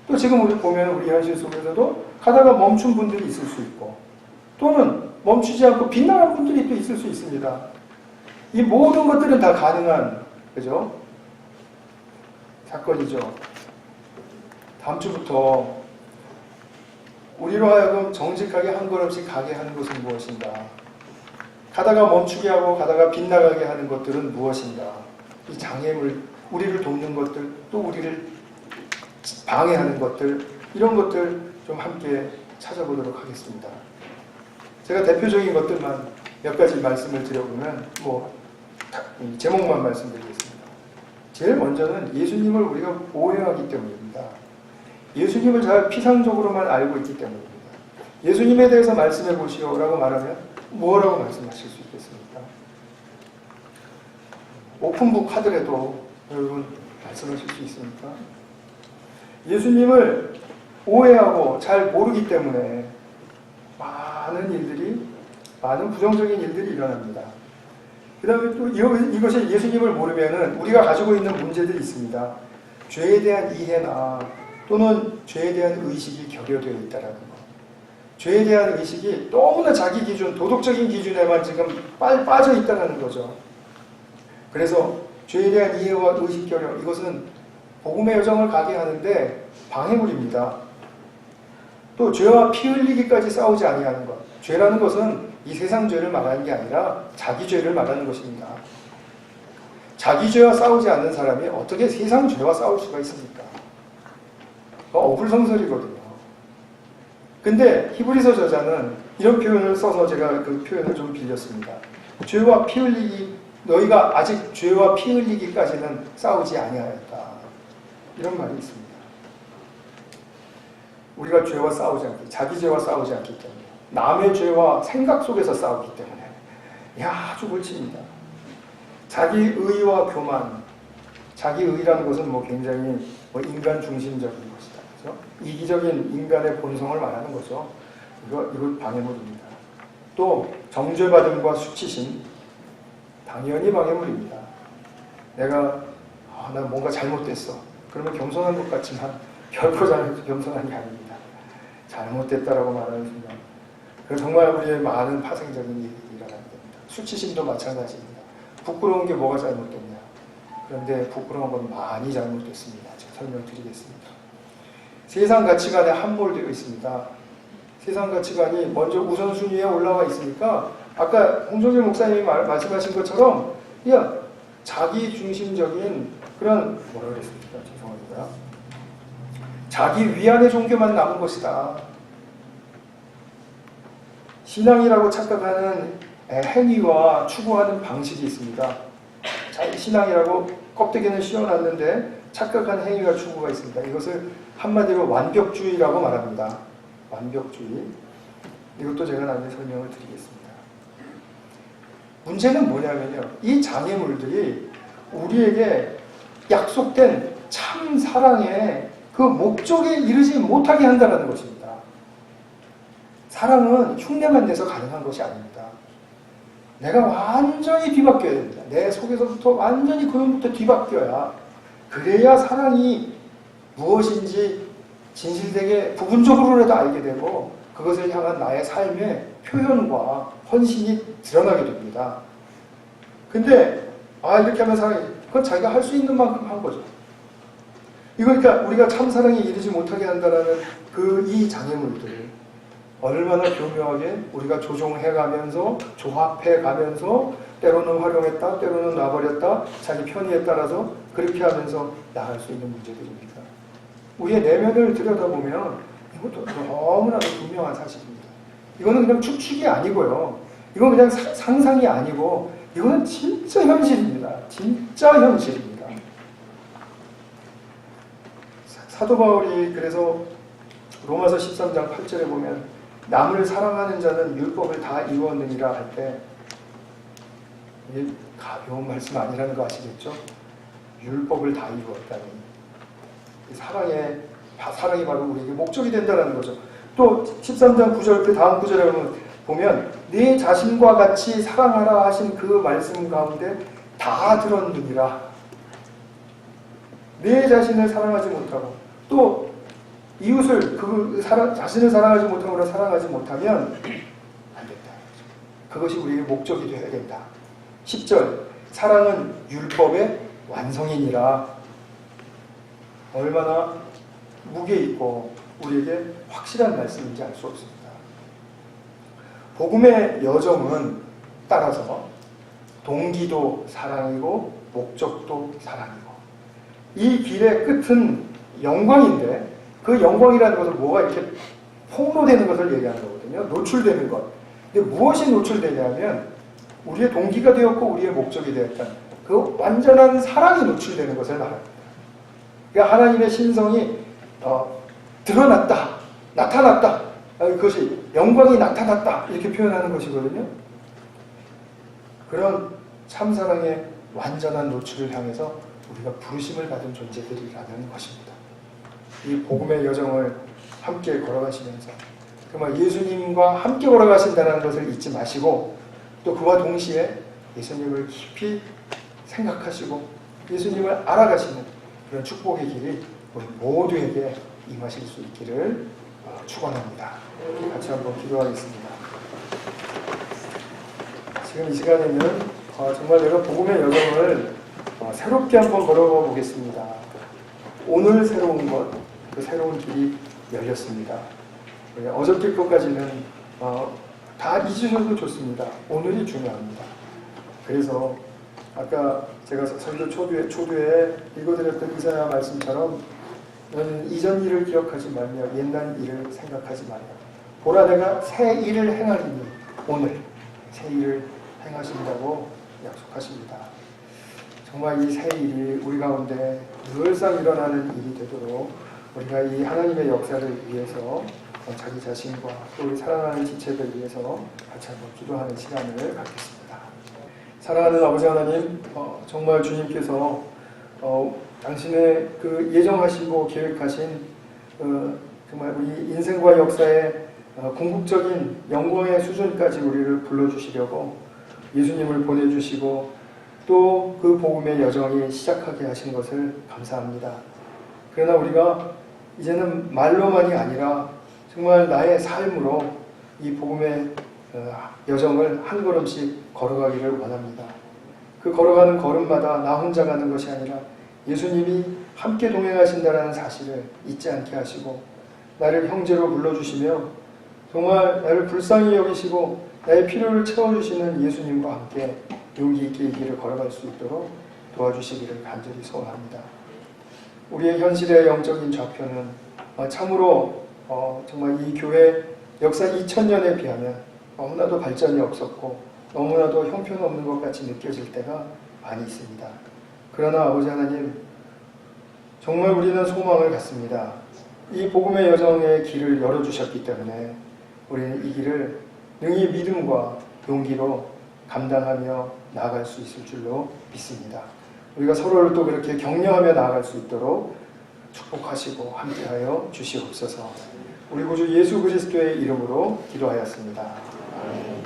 또 지금 우리 보면 우리 현실 속에서도 가다가 멈춘 분들이 있을 수 있고, 또는 멈추지 않고 빗나간 분들이 또 있을 수 있습니다. 이 모든 것들은 다 가능한, 그죠? 사건이죠. 다음 주부터 우리로 하여금 정직하게 한 걸음씩 가게 하는 것은 무엇인가? 가다가 멈추게 하고 가다가 빗나가게 하는 것들은 무엇인가? 이 장애물, 우리를 돕는 것들, 또 우리를 방해하는 것들, 이런 것들 좀 함께 찾아보도록 하겠습니다. 제가 대표적인 것들만 몇 가지 말씀을 드려보면 제목만 말씀드리겠습니다. 제일 먼저는 예수님을 우리가 오해하기 때문입니다. 예수님을 잘 피상적으로만 알고 있기 때문입니다. 예수님에 대해서 말씀해 보시오라고 말하면 뭐라고 말씀하실 수 있겠습니까? 오픈북 하더라도 여러분 말씀하실 수 있습니까? 예수님을 오해하고 잘 모르기 때문에 많은 부정적인 일들이 일어납니다. 그 다음에 또 이것이 예수님을 모르면은 우리가 가지고 있는 문제들이 있습니다. 죄에 대한 이해나 또는 죄에 대한 의식이 결여되어 있다라는 것. 죄에 대한 의식이 너무나 자기 기준, 도덕적인 기준에만 지금 빠져 있다는 거죠. 그래서 죄에 대한 이해와 의식 결여, 이것은 복음의 여정을 가게 하는데 방해물입니다. 또 죄와 피 흘리기까지 싸우지 아니하는 것. 죄라는 것은 이 세상 죄를 말하는 게 아니라 자기 죄를 말하는 것입니다. 자기 죄와 싸우지 않는 사람이 어떻게 세상 죄와 싸울 수가 있습니까? 어불성설이거든요. 근데 히브리서 저자는 이런 표현을 써서 제가 그 표현을 좀 빌렸습니다. 죄와 피 흘리기, 너희가 아직 죄와 피 흘리기까지는 싸우지 아니하였다. 이런 말이 있습니다. 우리가 죄와 싸우지 않기, 자기 죄와 싸우지 않기 때문에, 남의 죄와 생각 속에서 싸우기 때문에, 아주 골치입니다. 자기 의와 교만, 자기 의라는 것은 굉장히 인간 중심적인 것이다. 그렇죠? 이기적인 인간의 본성을 말하는 거죠. 이거 방해물입니다. 또 정죄받음과 수치심, 당연히 방해물입니다. 내가 나 뭔가 잘못됐어. 그러면 겸손한 것 같지만 결코 겸손한 게 아닙니다. 잘못됐다라고 말하는 순간 정말 우리의 많은 파생적인 일이 일어나게 됩니다. 수치심도 마찬가지입니다. 부끄러운 게 뭐가 잘못됐냐. 그런데 부끄러운 건 많이 잘못됐습니다. 제가 설명드리겠습니다. 세상 가치관에 함몰되어 있습니다. 세상 가치관이 먼저 우선순위에 올라와 있으니까 아까 홍정길 목사님이 말씀하신 것처럼 그냥 자기 중심적인 그런 뭐라 그랬습니까? 죄송합니다. 자기 위안의 종교만 남은 것이다. 신앙이라고 착각하는 행위와 추구하는 방식이 있습니다. 신앙이라고 껍데기는 씌워놨는데 착각하는 행위와 추구가 있습니다. 이것을 한마디로 완벽주의라고 말합니다. 완벽주의. 이것도 제가 나중에 설명을 드리겠습니다. 문제는 뭐냐면요. 이 장애물들이 우리에게 약속된 참 사랑의 그 목적에 이르지 못하게 한다는 것입니다. 사랑은 흉내만 내서 가능한 것이 아닙니다. 내가 완전히 뒤바뀌어야 됩니다. 내 속에서부터 완전히 그놈부터 뒤바뀌어야 그래야 사랑이 무엇인지 진실되게 부분적으로라도 알게 되고 그것을 향한 나의 삶의 표현과 헌신이 드러나게 됩니다. 근데 이렇게 하면 사랑이 그건 자기가 할 수 있는 만큼 한 거죠. 그러니까 우리가 참사랑에 이르지 못하게 한다는 이 장애물들을 얼마나 교묘하게 우리가 조종해가면서 조합해가면서 때로는 활용했다, 때로는 놔버렸다, 자기 편의에 따라서 그렇게 하면서 나갈 수 있는 문제들입니다. 우리의 내면을 들여다보면 이것도 너무나도 분명한 사실입니다. 이거는 그냥 추측이 아니고요. 이건 그냥 상상이 아니고 이거는 진짜 현실입니다. 진짜 현실입니다. 사도 바울이 그래서 로마서 13장 8절에 보면 남을 사랑하는 자는 율법을 다 이루었느니라 할 때 이게 가벼운 말씀 아니라는 거 아시겠죠? 율법을 다 이루었다니 사랑이 바로 우리에게 목적이 된다는 거죠. 또 13장 9절 그 다음 구절에 보면 네 자신과 같이 사랑하라 하신 그 말씀 가운데 다 들었느니라. 내 자신을 사랑하지 못하고 또 이웃을 자신을 사랑하지 못하고 사랑하지 못하면 안 된다. 그것이 우리의 목적이 되어야 된다. 10절 사랑은 율법의 완성이니라. 얼마나 무게 있고 우리에게 확실한 말씀인지 알 수 없습니다. 복음의 여정은 따라서 동기도 사랑이고 목적도 사랑이고 이 길의 끝은 영광인데 그 영광이라는 것은 뭐가 이렇게 폭로되는 것을 얘기하는 거거든요. 노출되는 것. 근데 무엇이 노출되냐면 우리의 동기가 되었고 우리의 목적이 되었던 그 완전한 사랑이 노출되는 것을 말합니다. 그러니까 하나님의 신성이 드러났다, 나타났다. 그것이 영광이 나타났다 이렇게 표현하는 것이거든요. 그런 참사랑의 완전한 노출을 향해서 우리가 부르심을 받은 존재들이라는 것입니다. 이 복음의 여정을 함께 걸어가시면서 정말 예수님과 함께 걸어가신다는 것을 잊지 마시고 또 그와 동시에 예수님을 깊이 생각하시고 예수님을 알아가시는 그런 축복의 길이 우리 모두에게 임하실 수 있기를 축원합니다. 같이 한번 기도하겠습니다. 지금 이 시간에는 정말 내가 복음의 여정을 새롭게 한번 걸어가 보겠습니다. 오늘 새로운 것, 그 새로운 길이 열렸습니다. 어저께 것까지는 다 잊으셔도 좋습니다. 오늘이 중요합니다. 그래서 아까 제가 설교 초두에 읽어드렸던 이사야 말씀처럼 너는 이전 일을 기억하지 말며 옛날 일을 생각하지 말며 보라 내가 새 일을 행하리니 오늘 새 일을 행하신다고 약속하십니다. 정말 이 새 일이 우리 가운데 늘상 일어나는 일이 되도록 우리가 이 하나님의 역사를 위해서 자기 자신과 또 우리 사랑하는 지체들 위해서 같이 한번 기도하는 시간을 갖겠습니다. 사랑하는 아버지 하나님, 정말 주님께서 당신의 그 예정하시고 계획하신 정말 우리 인생과 역사의 궁극적인 영광의 수준까지 우리를 불러주시려고 예수님을 보내주시고 또 그 복음의 여정이 시작하게 하신 것을 감사합니다. 그러나 우리가 이제는 말로만이 아니라 정말 나의 삶으로 이 복음의 여정을 한 걸음씩 걸어가기를 원합니다. 그 걸어가는 걸음마다 나 혼자 가는 것이 아니라 예수님이 함께 동행하신다는 사실을 잊지 않게 하시고 나를 형제로 불러주시며 정말 나를 불쌍히 여기시고 나의 필요를 채워주시는 예수님과 함께 용기 있게 이 길을 걸어갈 수 있도록 도와주시기를 간절히 소원합니다. 우리의 현실의 영적인 좌표는 참으로 정말 이 교회 역사 2000년에 비하면 너무나도 발전이 없었고 너무나도 형편없는 것 같이 느껴질 때가 많이 있습니다. 그러나 아버지 하나님, 정말 우리는 소망을 갖습니다. 이 복음의 여정의 길을 열어주셨기 때문에 우리는 이 길을 능히 믿음과 용기로 감당하며 나아갈 수 있을 줄로 믿습니다. 우리가 서로를 또 그렇게 격려하며 나아갈 수 있도록 축복하시고 함께하여 주시옵소서. 우리 구주 예수 그리스도의 이름으로 기도하였습니다. 아멘.